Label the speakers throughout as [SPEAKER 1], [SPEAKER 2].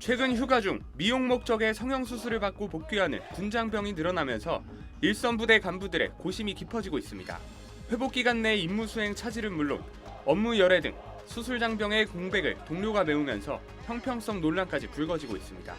[SPEAKER 1] 최근 휴가 중 미용 목적의 성형수술을 받고 복귀하는 군장병이 늘어나면서 일선부대 간부들의 고심이 깊어지고 있습니다. 회복기간 내 임무수행 차질은 물론 업무 열애 등 수술장병의 공백을 동료가 메우면서 형평성 논란까지 불거지고 있습니다.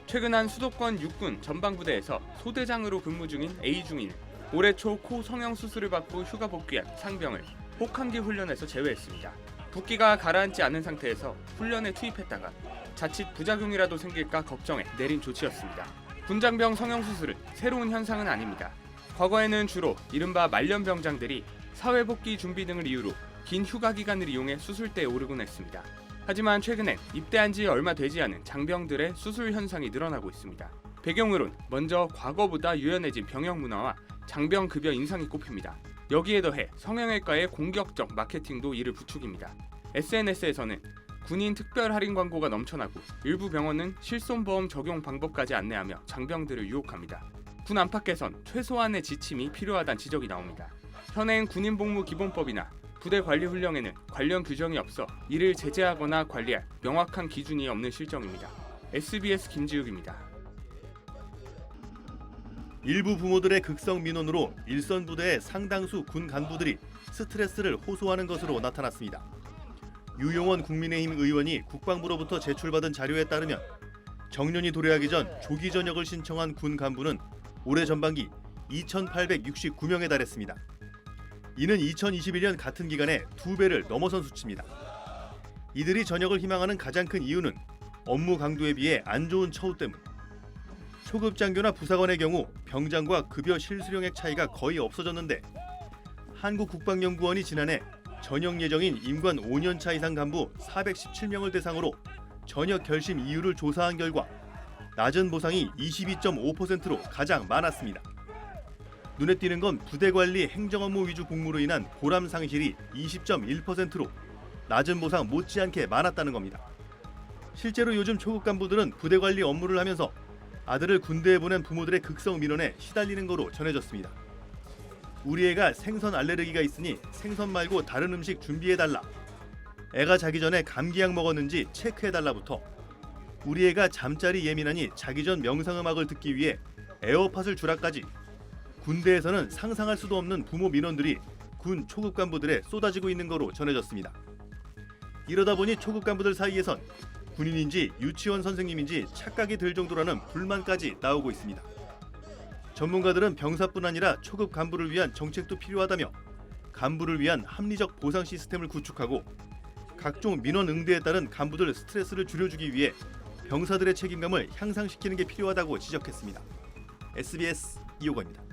[SPEAKER 1] 최근 한 수도권 육군 전방부대에서 소대장으로 근무 중인 A 중위는 올해 초 코 성형수술을 받고 휴가 복귀한 상병을 혹한기 훈련에서 제외했습니다. 붓기가 가라앉지 않은 상태에서 훈련에 투입했다가 자칫 부작용이라도 생길까 걱정해 내린 조치였습니다. 군장병 성형수술은 새로운 현상은 아닙니다. 과거에는 주로 이른바 말년병장들이 사회복귀 준비 등을 이유로 긴 휴가 기간을 이용해 수술대에 오르곤 했습니다. 하지만 최근엔 입대한 지 얼마 되지 않은 장병들의 수술 현상이 늘어나고 있습니다. 배경으론 먼저 과거보다 유연해진 병역 문화와 장병 급여 인상이 꼽힙니다. 여기에 더해 성형외과의 공격적 마케팅도 이를 부추깁니다. SNS에서는 군인 특별 할인 광고가 넘쳐나고 일부 병원은 실손보험 적용 방법까지 안내하며 장병들을 유혹합니다. 군 안팎에선 최소한의 지침이 필요하다는 지적이 나옵니다. 현행 군인복무기본법이나 부대관리훈령에는 관련 규정이 없어 이를 제재하거나 관리할 명확한 기준이 없는 실정입니다. SBS 김지욱입니다.
[SPEAKER 2] 일부 부모들의 극성 민원으로 일선 부대의 상당수 군 간부들이 스트레스를 호소하는 것으로 나타났습니다. 유용원 국민의힘 의원이 국방부로부터 제출받은 자료에 따르면 정년이 도래하기 전 조기 전역을 신청한 군 간부는 올해 전반기 2,869명에 달했습니다. 이는 2021년 같은 기간에 2배를 넘어선 수치입니다. 이들이 전역을 희망하는 가장 큰 이유는 업무 강도에 비해 안 좋은 처우 때문. 초급 장교나 부사관의 경우 병장과 급여 실수령액 차이가 거의 없어졌는데 한국국방연구원이 지난해 전역 예정인 임관 5년차 이상 간부 417명을 대상으로 전역 결심 이유를 조사한 결과 낮은 보상이 22.5%로 가장 많았습니다. 눈에 띄는 건 부대관리 행정업무 위주 복무로 인한 보람 상실이 20.1%로 낮은 보상 못지않게 많았다는 겁니다. 실제로 요즘 초급 간부들은 부대관리 업무를 하면서 아들을 군대에 보낸 부모들의 극성 민원에 시달리는 거로 전해졌습니다. 우리 애가 생선 알레르기가 있으니 생선 말고 다른 음식 준비해달라. 애가 자기 전에 감기약 먹었는지 체크해달라부터 우리 애가 잠자리 예민하니 자기 전 명상음악을 듣기 위해 에어팟을 주라까지 군대에서는 상상할 수도 없는 부모 민원들이 군 초급 간부들에 쏟아지고 있는 거로 전해졌습니다. 이러다 보니 초급 간부들 사이에선 군인인지 유치원 선생님인지 착각이 들 정도라는 불만까지 나오고 있습니다. 전문가들은 병사뿐 아니라 초급 간부를 위한 정책도 필요하다며 간부를 위한 합리적 보상 시스템을 구축하고 각종 민원 응대에 따른 간부들 스트레스를 줄여주기 위해 병사들의 책임감을 향상시키는 게 필요하다고 지적했습니다. SBS 이호건입니다.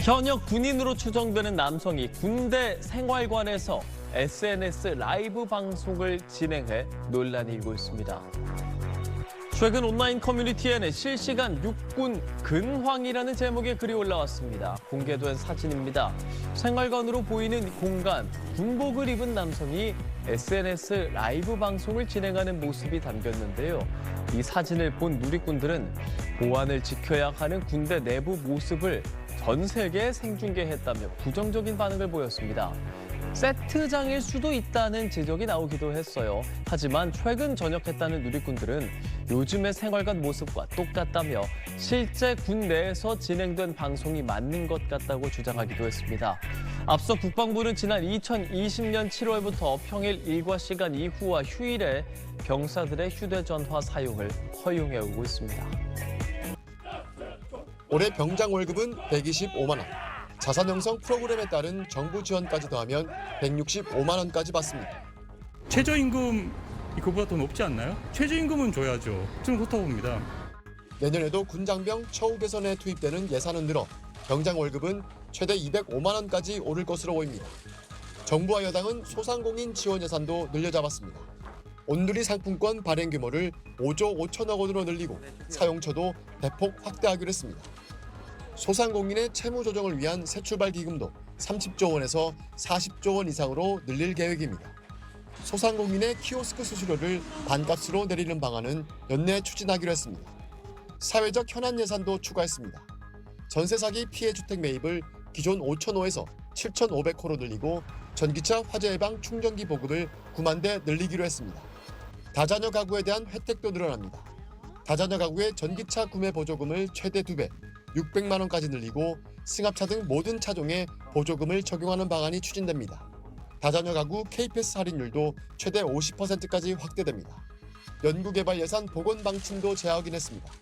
[SPEAKER 3] 현역 군인으로 추정되는 남성이 군대 생활관에서 SNS 라이브 방송을 진행해 논란이 일고 있습니다. 최근 온라인 커뮤니티에는 실시간 육군 근황이라는 제목의 글이 올라왔습니다. 공개된 사진입니다. 생활관으로 보이는 공간, 군복을 입은 남성이 SNS 라이브 방송을 진행하는 모습이 담겼는데요. 이 사진을 본 누리꾼들은 보안을 지켜야 하는 군대 내부 모습을 전 세계에 생중계했다며 부정적인 반응을 보였습니다. 세트장일 수도 있다는 지적이 나오기도 했어요. 하지만 최근 전역했다는 누리꾼들은 요즘의 생활관 모습과 똑같다며 실제 군 내에서 진행된 방송이 맞는 것 같다고 주장하기도 했습니다. 앞서 국방부는 지난 2020년 7월부터 평일 일과 시간 이후와 휴일에 병사들의 휴대전화 사용을 허용해 오고 있습니다.
[SPEAKER 4] 올해 병장 월급은 125만 원. 자산 형성 프로그램에 따른 정부 지원까지 더하면 165만 원까지 받습니다.
[SPEAKER 5] 최저임금 그보다 더 높지 않나요? 최저임금은 줘야죠. 저는 그렇다고 봅니다.
[SPEAKER 4] 내년에도 군장병 처우 개선에 투입되는 예산은 늘어 병장 월급은 최대 205만 원까지 오를 것으로 보입니다. 정부와 여당은 소상공인 지원 예산도 늘려잡았습니다. 온누리 상품권 발행 규모를 5조 5천억 원으로 늘리고 사용처도 대폭 확대하기로 했습니다. 소상공인의 채무 조정을 위한 새출발 기금도 30조 원에서 40조 원 이상으로 늘릴 계획입니다. 소상공인의 키오스크 수수료를 반값으로 내리는 방안은 연내 추진하기로 했습니다. 사회적 현안 예산도 추가했습니다. 전세 사기 피해 주택 매입을 기존 5,000호에서 7,500호로 늘리고 전기차 화재 예방 충전기 보급을 9만 대 늘리기로 했습니다. 다자녀 가구에 대한 혜택도 늘어납니다. 다자녀 가구의 전기차 구매 보조금을 최대 2배, 600만 원까지 늘리고 승합차 등 모든 차종에 보조금을 적용하는 방안이 추진됩니다. 다자녀 가구 KPS 할인율도 최대 50%까지 확대됩니다. 연구개발 예산 보건 방침도 재확인했습니다.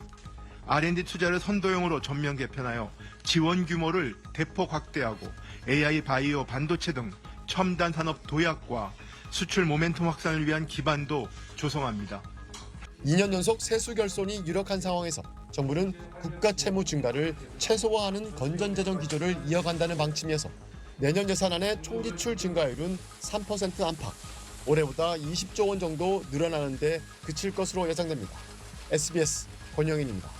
[SPEAKER 6] R&D 투자를 선도형으로 전면 개편하여 지원 규모를 대폭 확대하고 AI 바이오 반도체 등 첨단 산업 도약과 수출 모멘텀 확산을 위한 기반도 조성합니다.
[SPEAKER 4] 2년 연속 세수 결손이 유력한 상황에서 정부는 국가 채무 증가를 최소화하는 건전재정 기조를 이어간다는 방침이어서 내년 예산안의 총지출 증가율은 3% 안팎, 올해보다 20조 원 정도 늘어나는 데 그칠 것으로 예상됩니다. SBS 권영인입니다.